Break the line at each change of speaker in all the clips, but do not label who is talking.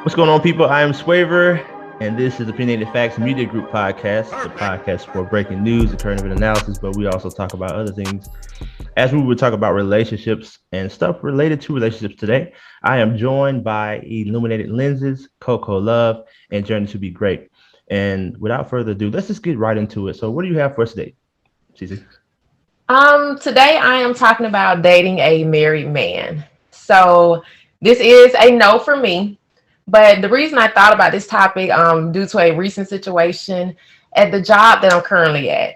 What's going on, people? I am Swavor, and this is Opinionated Facts Media Group Podcast, the podcast for breaking news and current event analysis, but we also talk about other things. As we would talk about relationships and stuff related to relationships today, I am joined by Illuminated Lenses, Coco Love, and Journey to Be Great. And without further ado, let's just get right into it. So what do you have for us today, Cece?
Today I am talking about dating a married man. So this is a no for me. But the reason I thought about this topic, due to a recent situation at the job that I'm currently at.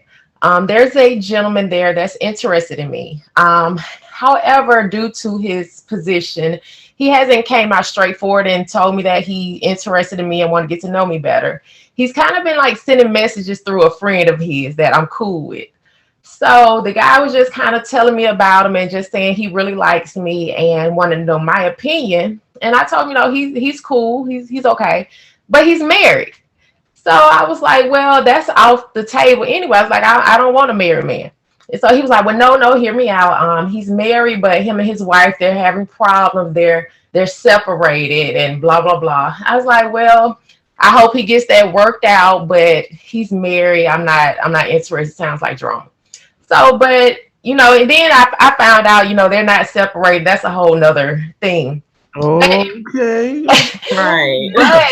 There's a gentleman there that's interested in me. However, due to his position, he hasn't came out straightforward and told me that he interested in me and want to get to know me better. He's kind of been like sending messages through a friend of his that I'm cool with. So the guy was just kind of telling me about him and just saying he really likes me and wanted to know my opinion. And I told him, he's cool, he's okay, but he's married. So I was like, well, that's off the table anyway. I was like, I don't want a married man. And so he was like, well, no, hear me out. He's married, but him and his wife, they're having problems. They're separated and blah blah blah. I was like, well, I hope he gets that worked out, but he's married. I'm not interested. Sounds like drama. So, but and then I found out, they're not separated. That's a whole nother thing.
Okay.
Right.
But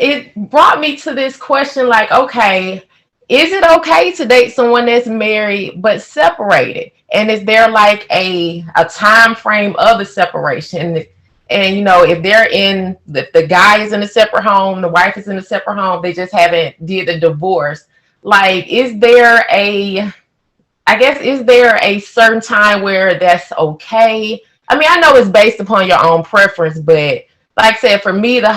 it brought me to this question, like, okay, is it okay to date someone that's married but separated? And is there like a time frame of the separation? And if they're in the guy is in a separate home, the wife is in a separate home, they just haven't did the divorce. Like, is there a certain time where that's okay? I mean, I know it's based upon your own preference, but like I said, for me, if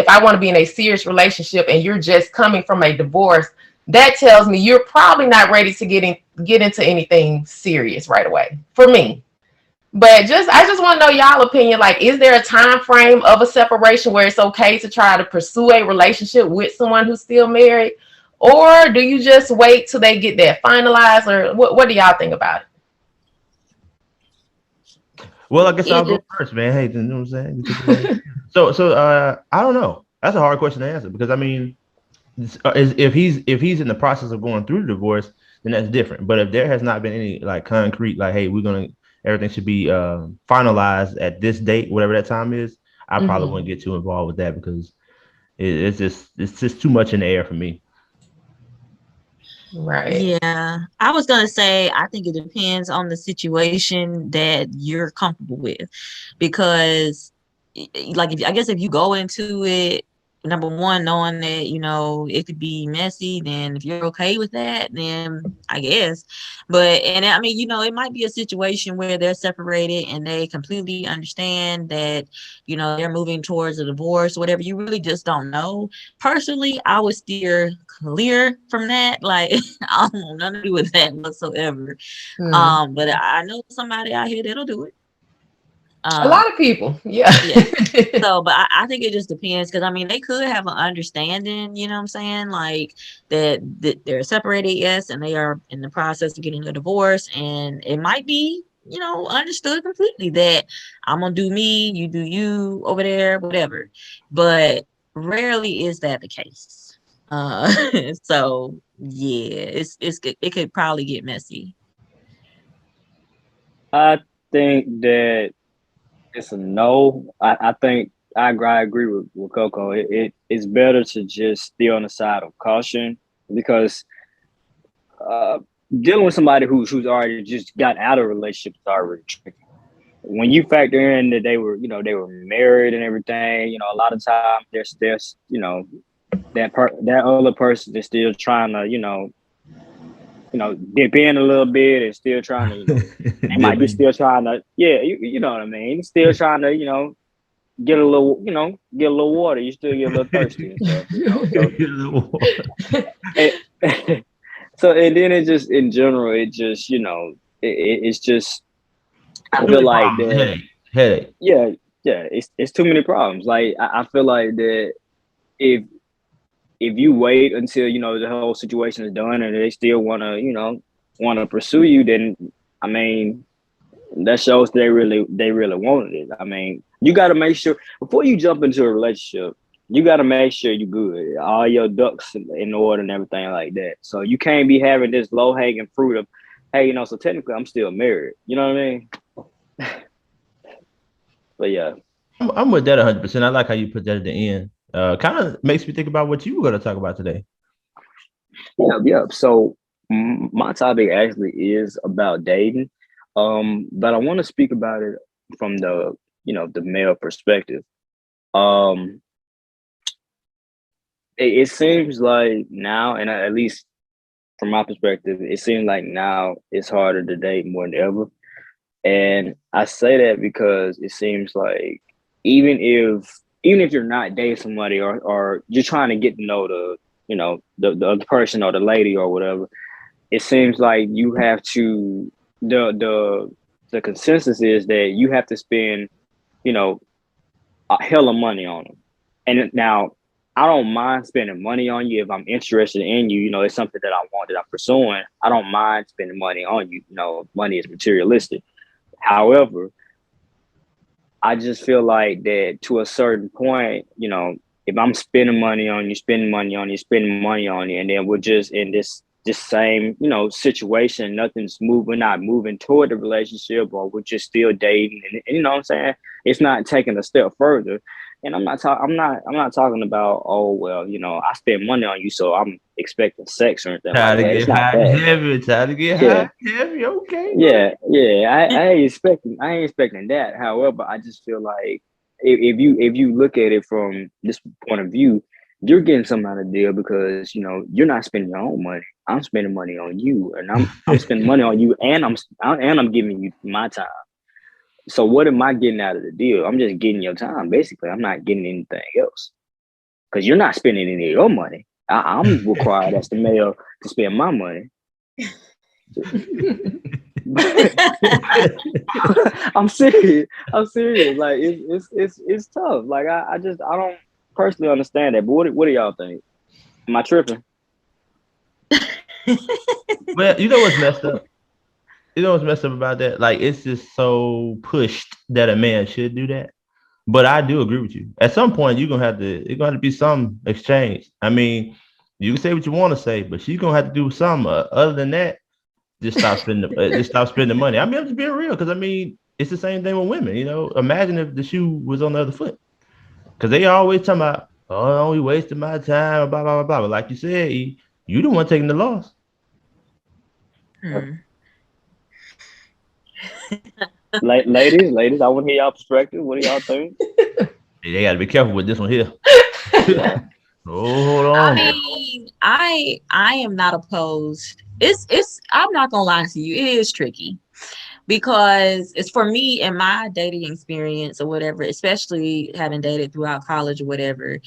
I want to be in a serious relationship and you're just coming from a divorce, that tells me you're probably not ready to get into anything serious right away for me. But I just want to know y'all opinion. Like, is there a time frame of a separation where it's okay to try to pursue a relationship with someone who's still married? Or do you just wait till they get that finalized? Or what do y'all think about
it? Well, I guess I'll go first, man. Hey, you know what I'm saying? So I don't know. That's a hard question to answer because I mean, if he's in the process of going through the divorce, then that's different. But if there has not been any like concrete, like, hey, everything should be finalized at this date, whatever that time is, I probably wouldn't get too involved with that because it's just too much in the air for me.
Right.
Yeah. I was going to say, I think it depends on the situation that you're comfortable with, because like, if you go into it, number one, knowing that, it could be messy, then if you're okay with that, then I guess. And I mean, it might be a situation where they're separated and they completely understand that, they're moving towards a divorce, whatever. You really just don't know. Personally, I would steer clear from that. Like, I don't want nothing to do with that whatsoever. But I know somebody out here that'll do it.
A lot of people, yeah.
So, but I think it just depends, because I mean, they could have an understanding, you know what I'm saying, like that they're separated, yes, and they are in the process of getting a divorce, and it might be, understood completely that I'm gonna do me, you do you over there, whatever. But rarely is that the case. So yeah, it could probably get messy.
I think that it's a no. I think I agree with Coco. It's better to just stay on the side of caution, because dealing with somebody who's already just got out of a relationship is already tricky. When you factor in that they were married and everything, a lot of times there's that other person is still trying to dip in a little bit and still trying to, they might be still trying to, you know what I mean? Still trying to, get a little water. You still get a little thirsty and stuff. So, and then it just, in general, it just, it's just, I feel like that.
Headache.
Yeah. It's too many problems. Like, I feel like that if you wait until the whole situation is done and they still want to pursue you, then I mean, that shows they really wanted it. I mean, you got to make sure before you jump into a relationship, you got to make sure you're good, all your ducks in order and everything like that. So you can't be having this low hanging fruit of, hey, you know, so technically I'm still married. You know what I mean? But yeah,
I'm with that 100%. I like how you put that at the end. Kind of makes me think about what you were going to talk about today.
Yeah. So my topic actually is about dating, but I want to speak about it from the male perspective. It seems like now, and at least from my perspective, it seems like now it's harder to date more than ever. And I say that because it seems like even if you're not dating somebody or you're trying to get to know the other person or the lady or whatever, it seems like you have to the consensus is that you have to spend, a hell of money on them. And now I don't mind spending money on you if I'm interested in you. It's something that I want, that I'm pursuing. I don't mind spending money on you. Money is materialistic. However, I just feel like that to a certain point, if I'm spending money on you, and then we're just in this same, situation, nothing's moving, we're not moving toward the relationship, or we're just still dating, and you know what I'm saying? It's not taking a step further. And I'm not talking about, oh well, I spend money on you, so I'm expecting sex or anything like that. It's not that.
Time to get hot heavy. Okay.
Yeah. I ain't expecting that. However, I just feel like if you look at it from this point of view, you're getting some kind of deal because you're not spending your own money. I'm spending money on you, and I'm spending money on you, and I'm giving you my time. So what am I getting out of the deal? I'm just getting your time, basically. I'm not getting anything else because you're not spending any of your money. I'm required as the male to spend my money. I'm serious. Like it's tough. Like I don't personally understand that. But what do y'all think? Am I tripping?
Well, you know what's messed up? You know what's messed up about that? Like, it's just so pushed that a man should do that. But I do agree with you. At some point, it's gonna have to be some exchange. I mean, you can say what you want to say, but she's gonna have to do something. Other than that, just stop spending money. I mean, I'm just being real, because I mean, it's the same thing with women. Imagine if the shoe was on the other foot, because they always talking about, oh, we wasted my time, blah blah blah blah. But like you said, you the one taking the loss.
Ladies, I want to hear y'all perspective. What do y'all think?
They got to be careful with this one here. Hold on.
I mean, I am not opposed. I'm not gonna lie to you. It is tricky because it's, for me, in my dating experience or whatever, especially having dated throughout college or whatever,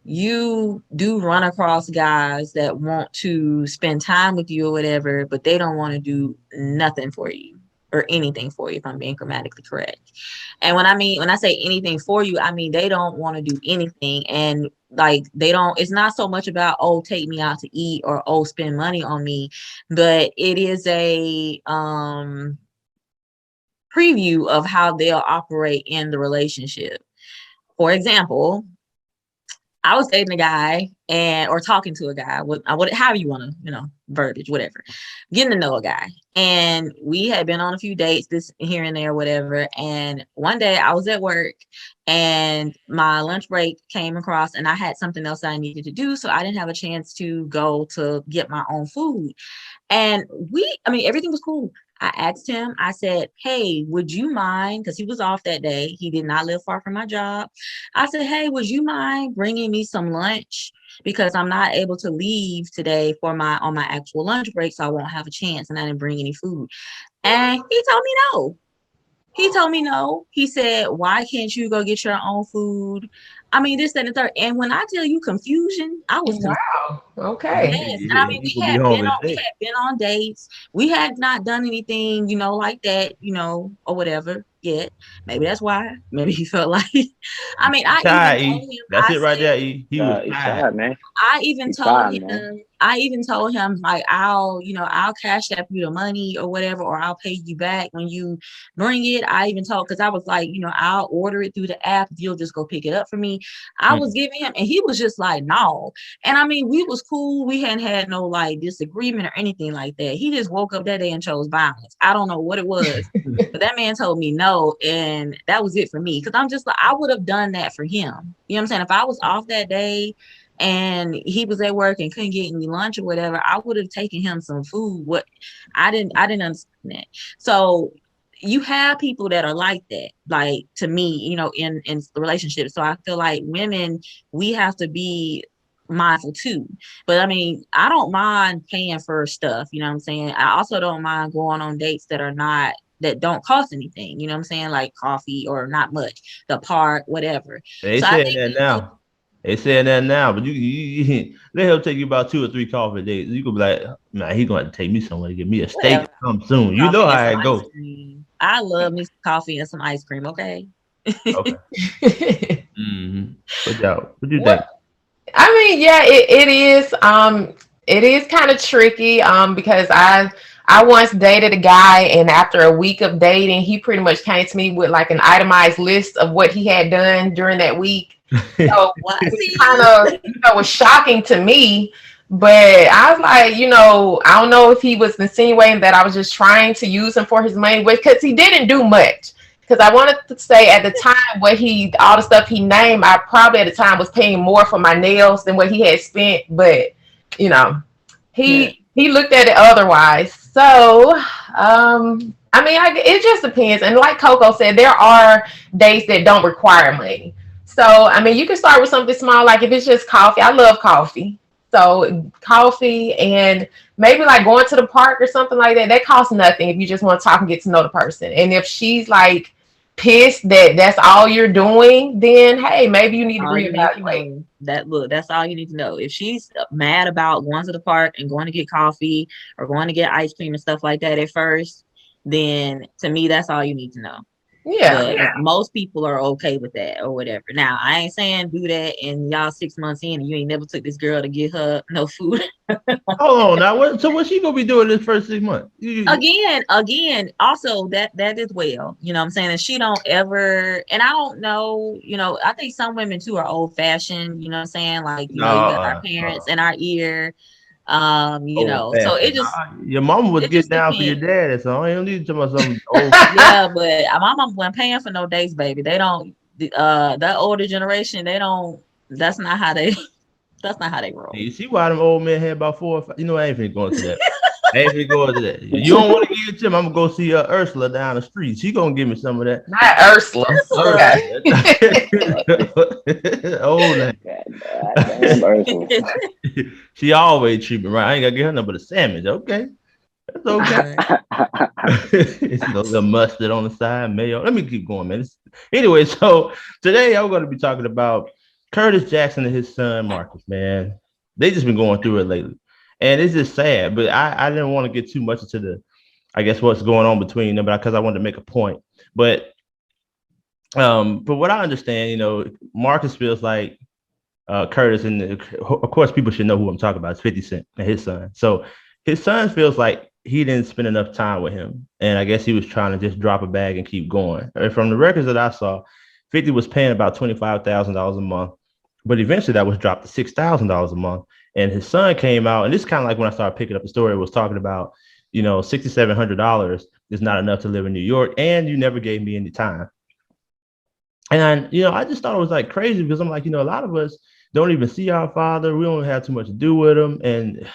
you do run across guys that want to spend time with you or whatever, but they don't want to do nothing for you or anything for you, if I'm being grammatically correct. And when I say anything for you, I mean they don't want to do anything. And like, it's not so much about, oh, take me out to eat, or oh, spend money on me, but it is a preview of how they'll operate in the relationship. For example, I was dating a guy or talking to a guy, however you want to, verbiage, whatever, getting to know a guy. And we had been on a few dates, this here and there, whatever. And one day I was at work and my lunch break came across and I had something else I needed to do. So I didn't have a chance to go to get my own food. And everything was cool. I asked him, I said, hey, would you mind, because he was off that day. He did not live far from my job. I said, hey, would you mind bringing me some lunch? Because I'm not able to leave today on my actual lunch break, so I won't have a chance, and I didn't bring any food. And he told me no. He said, why can't you go get your own food? I mean, this, that, and the third. And when I tell you confusion, I was confused.
Wow. Okay.
Yes. And I mean, we had been on dates. We had not done anything, like that, or whatever yet. Maybe that's why. Maybe he felt like, I mean, I even told him.
That's it right there. He was tired,
man.
I even told him, I even told him like I'll cash app you the money or whatever, or I'll pay you back when you bring it. I even told, because I was like, I'll order it through the app if you'll just go pick it up for me. I was giving him, and he was just like, no. And I mean, we was cool. We hadn't had no like disagreement or anything like that. He just woke up that day and chose violence. I don't know what it was, but that man told me no, and that was it for me. Because I'm just like, I would have done that for him. You know what I'm saying? If I was off that day and he was at work and couldn't get any lunch or whatever, I would have taken him some food. I didn't understand that. So you have people that are like that, like to me, in relationships. So I feel like women, we have to be mindful too. But I mean, I don't mind paying for stuff, you know what I'm saying? I also don't mind going on dates that don't cost anything, you know what I'm saying? Like coffee or not much, the park, whatever.
They
so
saying that now. They saying that now, but you let him take you about 2 or 3 coffee days. You could be like, man, he gonna have to take me somewhere to get me a steak to come soon. You know how it goes.
I love me some coffee and some ice cream. Okay.
Okay. What you think?
I mean, yeah, it is. It is kind of tricky. Because I once dated a guy, and after a week of dating, he pretty much came to me with like an itemized list of what he had done during that week. So it kind of was shocking to me, but I was like, I don't know if he was insinuating that I was just trying to use him for his money, because he didn't do much. Because I wanted to say at the time, all the stuff he named, I probably at the time was paying more for my nails than what he had spent, but he looked at it otherwise. So I mean, it just depends. And like Coco said, there are dates that don't require money. So, I mean, you can start with something small, like if it's just coffee. I love coffee. So coffee, and maybe like going to the park or something like that. That costs nothing if you just want to talk and get to know the person. And if she's like pissed that that's all you're doing, then hey, maybe you need to reevaluate.
That's all you need to know. If she's mad about going to the park and going to get coffee or going to get ice cream and stuff like that at first, then to me, that's all you need to know.
Yeah.
Most people are okay with that or whatever. Now, I ain't saying do that and y'all 6 months in and you ain't never took this girl to get her no food.
Hold on now. So what's she gonna be doing this first 6 months?
Again, also that as well. You know what I'm saying? And she don't ever, and I don't know, I think some women too are old fashioned, you know what I'm saying? Like, you got our parents in our ear. So it just,
your mom would get down for your dad, so I don't need to tell me something old.
Yeah, but my mom wasn't paying for no dates, baby. They don't that older generation, they don't, that's not how they roll.
You see why them old men had about 4 or 5, I ain't finna go into that. You don't want to give it to him. I'm gonna go see Ursula down the street. She gonna give me some of that.
Not Ursula.
Ursula. She always treat me right. I ain't gotta get her nothing but a sandwich. Okay, that's okay. It's a little mustard on the side, mayo. Let me keep going, man. Anyway, so today I'm gonna be talking about Curtis Jackson and his son Marcus. Man, they just been going through it lately. And it's just sad, but I didn't want to get too much into what's going on between them, because I wanted to make a point. But from what I understand, Marcus feels like Curtis, and of course people should know who I'm talking about. It's 50 Cent and his son. So his son feels like he didn't spend enough time with him, and I guess he was trying to just drop a bag and keep going. And from the records that I saw, 50 was paying about $25,000 a month, but eventually that was dropped to $6,000 a month. And his son came out, and this is kind of like when I started picking up the story, it was talking about, $6,700 is not enough to live in New York, and you never gave me any time. And, I just thought it was like crazy, because I'm like, a lot of us don't even see our father. We don't have too much to do with him. And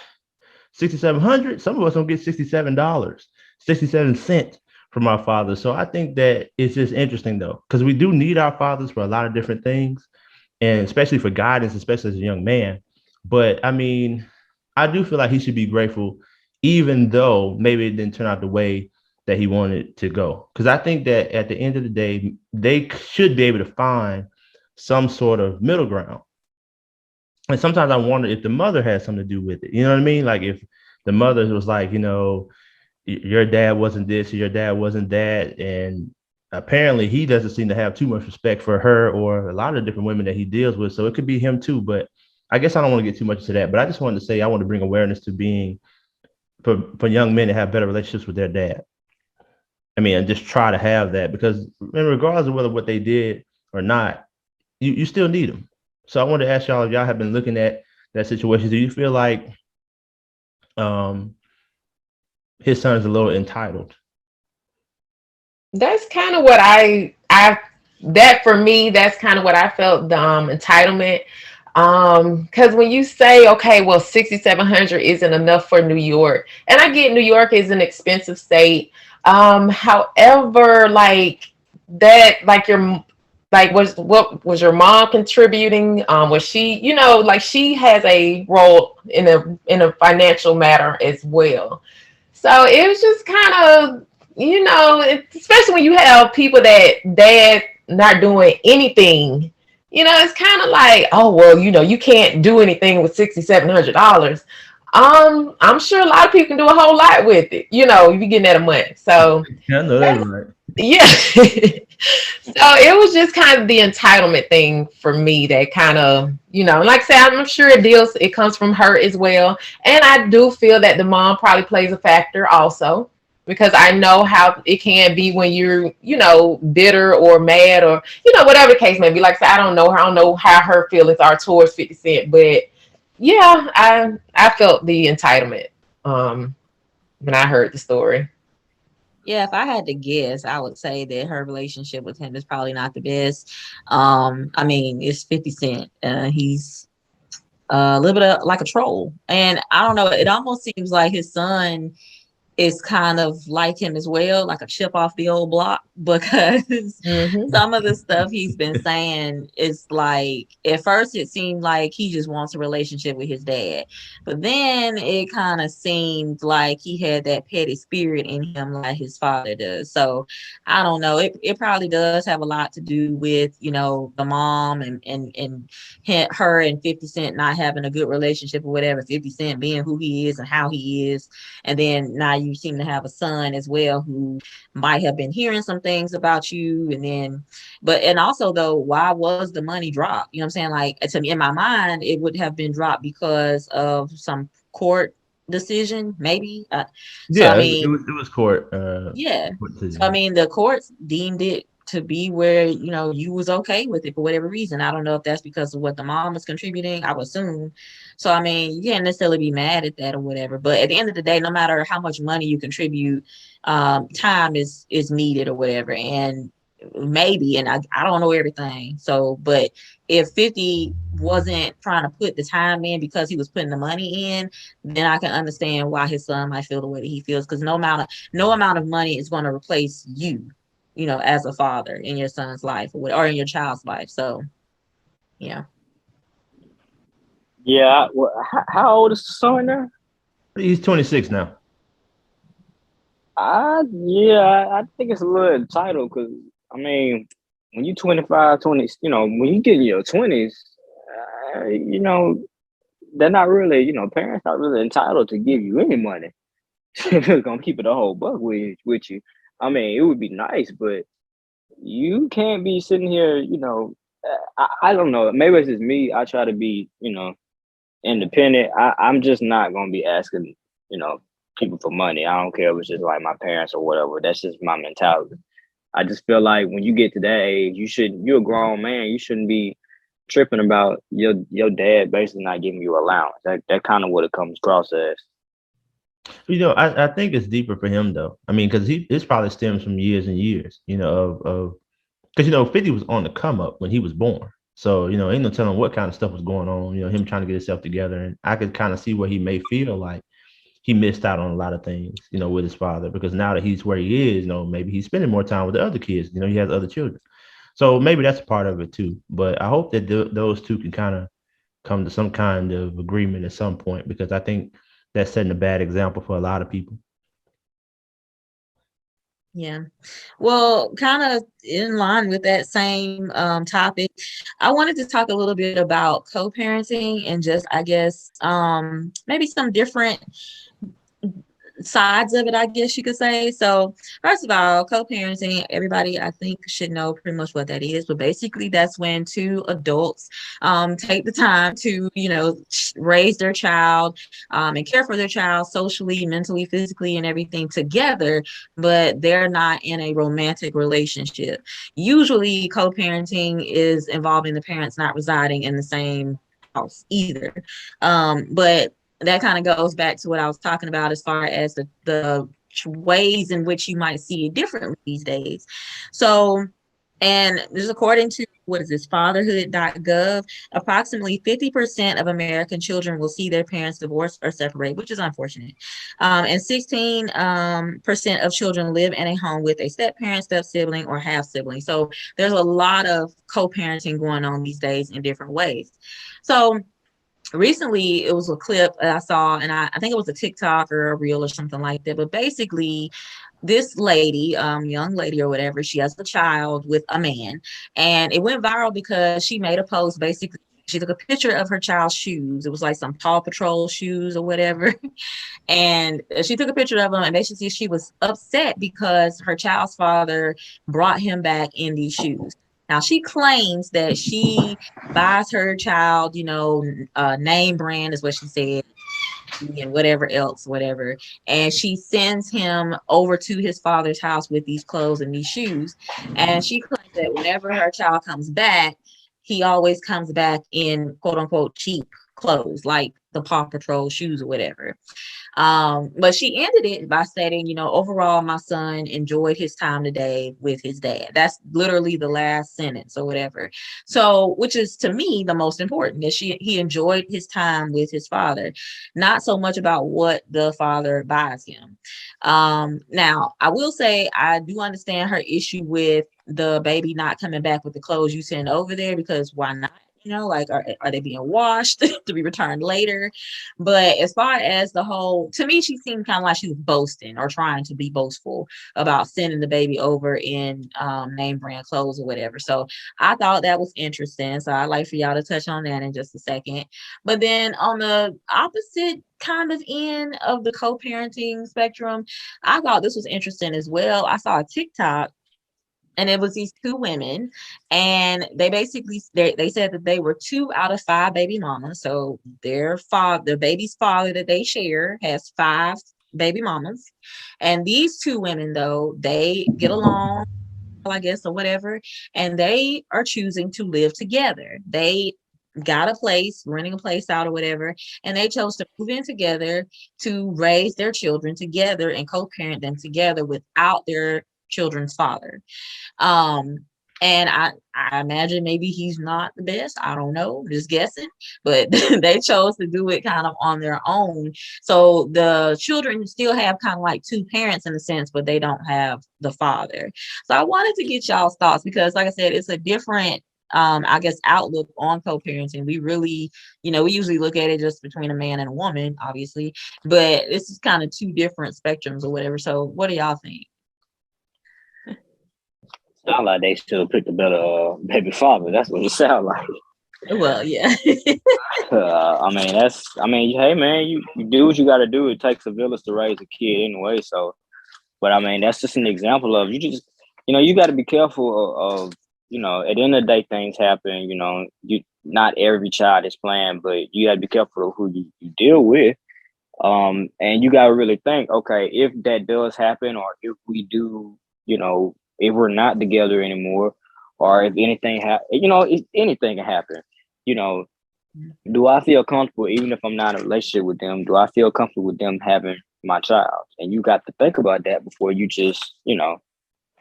$6,700, some of us don't get $67, 67 cents from our father. So I think that it's just interesting, though, because we do need our fathers for a lot of different things, and especially for guidance, especially as a young man. But I mean, I do feel like he should be grateful, even though maybe it didn't turn out the way that he wanted it to go. Because I think that at the end of the day, they should be able to find some sort of middle ground. And sometimes I wonder if the mother has something to do with it. You know what I mean? Like if the mother was like, your dad wasn't this, or your dad wasn't that. And apparently he doesn't seem to have too much respect for her or a lot of different women that he deals with. So it could be him too. But I guess I don't want to get too much into that, but I just wanted to say I want to bring awareness to being for young men to have better relationships with their dad. I mean, and just try to have that because regardless of whether what they did or not, you still need them. So I wanted to ask y'all if y'all have been looking at that situation. Do you feel like his son is a little entitled?
That's kind of what that for me, that's kind of what I felt, the entitlement. Because when you say, okay, well, 6,700 isn't enough for New York, and I get New York is an expensive state. However, like that, like your like what was your mom contributing? Was she, like she has a role in a financial matter as well. So it was just kind of, especially when you have people that dad not doing anything, it's kind of like, oh, well, you can't do anything with $6,700. I'm sure a lot of people can do a whole lot with it, if you're getting that a month. So
Yeah, I know that's right.
yeah. So it was just kind of the entitlement thing for me that kind of, like I said, I'm sure it comes from her as well. And I do feel that the mom probably plays a factor also, because I know how it can be when you're, bitter or mad or, whatever the case may be. Like I said, I don't know how her feelings are towards 50 Cent, but yeah, I felt the entitlement when I heard the story.
Yeah, if I had to guess, I would say that her relationship with him is probably not the best. I mean, it's 50 Cent. He's a little bit like a troll. And I don't know, it almost seems like his son is kind of like him as well, like a chip off the old block, because some of the stuff he's been saying is like, at first it seemed like he just wants a relationship with his dad, but then it kind of seemed like he had that petty spirit in him like his father does. So I don't know, it probably does have a lot to do with, the mom and her and 50 Cent not having a good relationship or whatever, 50 Cent being who he is and how he is. And then now you seem to have a son as well who might have been hearing some things about you. And also though, why was the money dropped? You know what I'm saying? Like, to me, in my mind, it would have been dropped because of some court decision, maybe. So
Yeah,
I mean,
it was court.
yeah.
Court
So I mean, the courts deemed it to be where, you was okay with it for whatever reason. I don't know if that's because of what the mom was contributing, I would assume. So I mean, you can't necessarily be mad at that or whatever. But at the end of the day, no matter how much money you contribute, time is needed or whatever. And maybe, and I don't know everything. So, but if 50 wasn't trying to put the time in because he was putting the money in, then I can understand why his son might feel the way that he feels. Because no amount of money is going to replace you, as a father in your son's life or in your child's life. So, yeah.
Yeah. Well, how old is the son now?
He's 26 now.
I think it's a little entitled because, I mean, when you 25, 20, when you get in your 20s, they're not really, parents not really entitled to give you any money. If they're gonna keep it a whole buck with you. I mean, it would be nice, but you can't be sitting here, I don't know. Maybe it's just me. I try to be, independent. I'm just not gonna be asking, people for money. I don't care if it's just like my parents or whatever. That's just my mentality. I just feel like when you get to that age, you're a grown man. You shouldn't be tripping about your dad basically not giving you allowance. That kind of what it comes across as.
I think it's deeper for him though. I mean, because this probably stems from years and years, of because 50 was on the come up when he was born. So, ain't no telling what kind of stuff was going on, him trying to get himself together. And I could kind of see where he may feel like he missed out on a lot of things, with his father, because now that he's where he is, maybe he's spending more time with the other kids, he has other children. So maybe that's a part of it too. But I hope that those two can kind of come to some kind of agreement at some point, because I think that's setting a bad example for a lot of people.
Yeah. Well, kind of in line with that same topic, I wanted to talk a little bit about co-parenting and just, I guess, maybe some different sides of it, I guess you could say. So first of all, co-parenting, everybody I think should know pretty much what that is. But basically that's when two adults take the time to, raise their child and care for their child socially, mentally, physically, and everything together, but they're not in a romantic relationship. Usually co-parenting is involving the parents not residing in the same house either. But that kind of goes back to what I was talking about as far as the ways in which you might see it differently these days. So, and this is according to what is this, fatherhood.gov, approximately 50% of American children will see their parents divorce or separate, which is unfortunate. And 16% of children live in a home with a step parent, step sibling, or half sibling. So there's a lot of co-parenting going on these days in different ways. So recently it was a clip that I saw, and I think it was a TikTok or a reel or something like that. But basically, this lady, young lady or whatever, she has a child with a man, and it went viral because she made a post. Basically, she took a picture of her child's shoes. It was like some Paw Patrol shoes or whatever. And she took a picture of them, and basically she was upset because her child's father brought him back in these shoes. Now, she claims that she buys her child, name brand is what she said, and whatever else, whatever. And she sends him over to his father's house with these clothes and these shoes. And she claims that whenever her child comes back, he always comes back in quote unquote cheap clothes, like the Paw Patrol shoes or whatever. But she ended it by stating, overall, my son enjoyed his time today with his dad. That's literally the last sentence or whatever. So, which is to me the most important, that he enjoyed his time with his father, not so much about what the father buys him. Now, I will say I do understand her issue with the baby not coming back with the clothes you send over there, because why not? Like, are they being washed to be returned later? But as far as the whole, to me, she seemed kind of like she was boasting or trying to be boastful about sending the baby over in name brand clothes or whatever. So I thought that was interesting. So I'd like for y'all to touch on that in just a second. But then on the opposite kind of end of the co-parenting spectrum, I thought this was interesting as well. I saw a TikTok, and it was these two women, and they basically they said that they were 2 out of 5 baby mamas. So their baby's father that they share has 5 baby mamas, and these two women, though, they get along, I guess, or whatever, and they are choosing to live together. They got a place, renting a place out or whatever, and they chose to move in together to raise their children together and co-parent them together without their children's father. And I imagine maybe he's not the best. I don't know, just guessing, but they chose to do it kind of on their own. So the children still have kind of like 2 parents in a sense, but they don't have the father. So I wanted to get y'all's thoughts because, like I said, it's a different I guess outlook on co-parenting. We really, we usually look at it just between a man and a woman, obviously, but this is kind of 2 different spectrums or whatever. So what do y'all think?
Sound like they still picked a better baby father. That's what it sounds like.
Well, yeah.
Hey man, you do what you got to do. It takes a village to raise a kid anyway. So, but I mean, that's just an example of you got to be careful of, at the end of the day, things happen. Not every child is planned, but you got to be careful of who you deal with. And you got to really think, okay, if that does happen, or if we do, if we're not together anymore, or if anything anything can happen. Do I feel comfortable, even if I'm not in a relationship with them, do I feel comfortable with them having my child? And you got to think about that before you just,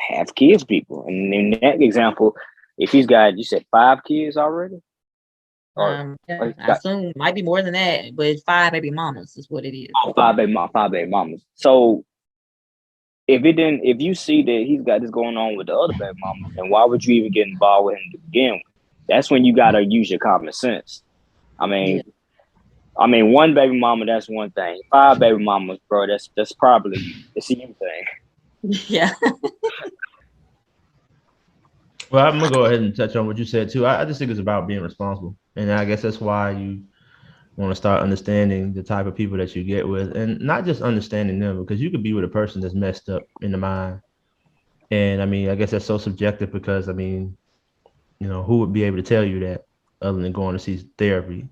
have kids, people. And in that example, if he's got, you said 5 kids already?
I assume it might be more than that, but 5 baby mamas is what it is.
Oh, 5 baby mamas. So if you see that he's got this going on with the other baby mamas, then why would you even get involved with him to begin with? That's when you gotta use your common sense. I mean, 1 baby mama, that's one thing. 5 baby mamas, bro, that's probably it's a you thing.
Yeah.
Well, I'm gonna go ahead and touch on what you said too. I just think it's about being responsible, and I guess that's why want to start understanding the type of people that you get with, and not just understanding them, because you could be with a person that's messed up in the mind. And I mean, I guess that's so subjective because I mean, who would be able to tell you that other than going to see therapy,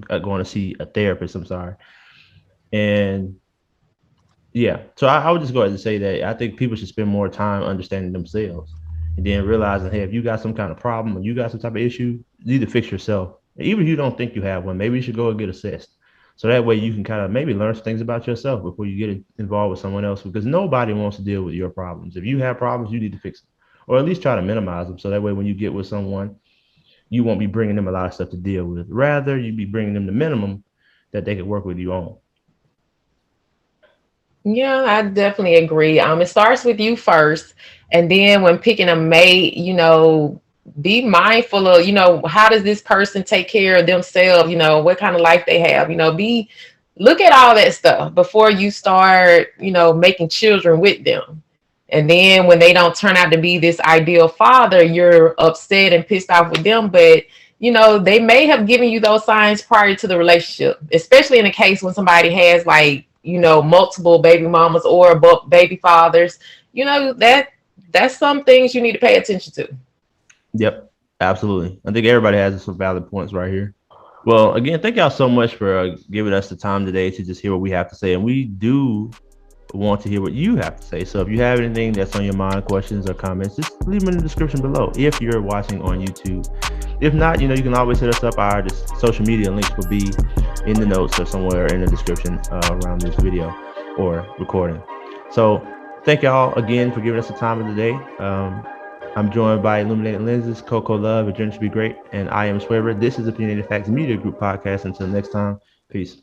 going to see a therapist, I'm sorry. And yeah, so I would just go ahead and say that I think people should spend more time understanding themselves and then realizing, hey, if you got some kind of problem or you got some type of issue, you need to fix yourself. Even if you don't think you have one, maybe you should go and get assessed. So that way you can kind of maybe learn some things about yourself before you get involved with someone else, because nobody wants to deal with your problems. If you have problems, you need to fix them, or at least try to minimize them. So that way when you get with someone, you won't be bringing them a lot of stuff to deal with. Rather, you be bringing them the minimum that they can work with you on.
Yeah, I definitely agree. It starts with you first, and then when picking a mate, be mindful of, how does this person take care of themselves? What kind of life they have. Look at all that stuff before you start, making children with them. And then when they don't turn out to be this ideal father, you're upset and pissed off with them. But they may have given you those signs prior to the relationship, especially in a case when somebody has multiple baby mamas or baby fathers. That's some things you need to pay attention to.
Yep, absolutely. I think everybody has some valid points right here. Well, again, thank y'all so much for giving us the time today to just hear what we have to say. And we do want to hear what you have to say. So if you have anything that's on your mind, questions or comments, just leave them in the description below if you're watching on YouTube. If not, you can always hit us up. Our social media links will be in the notes or somewhere in the description around this video or recording. So thank y'all again for giving us the time of the day. I'm joined by Illuminated Lenses, Coco Love, A Journey to Be Great, and I am Swavor. This is Opinionated Facts Media Group Podcast. Until next time, peace.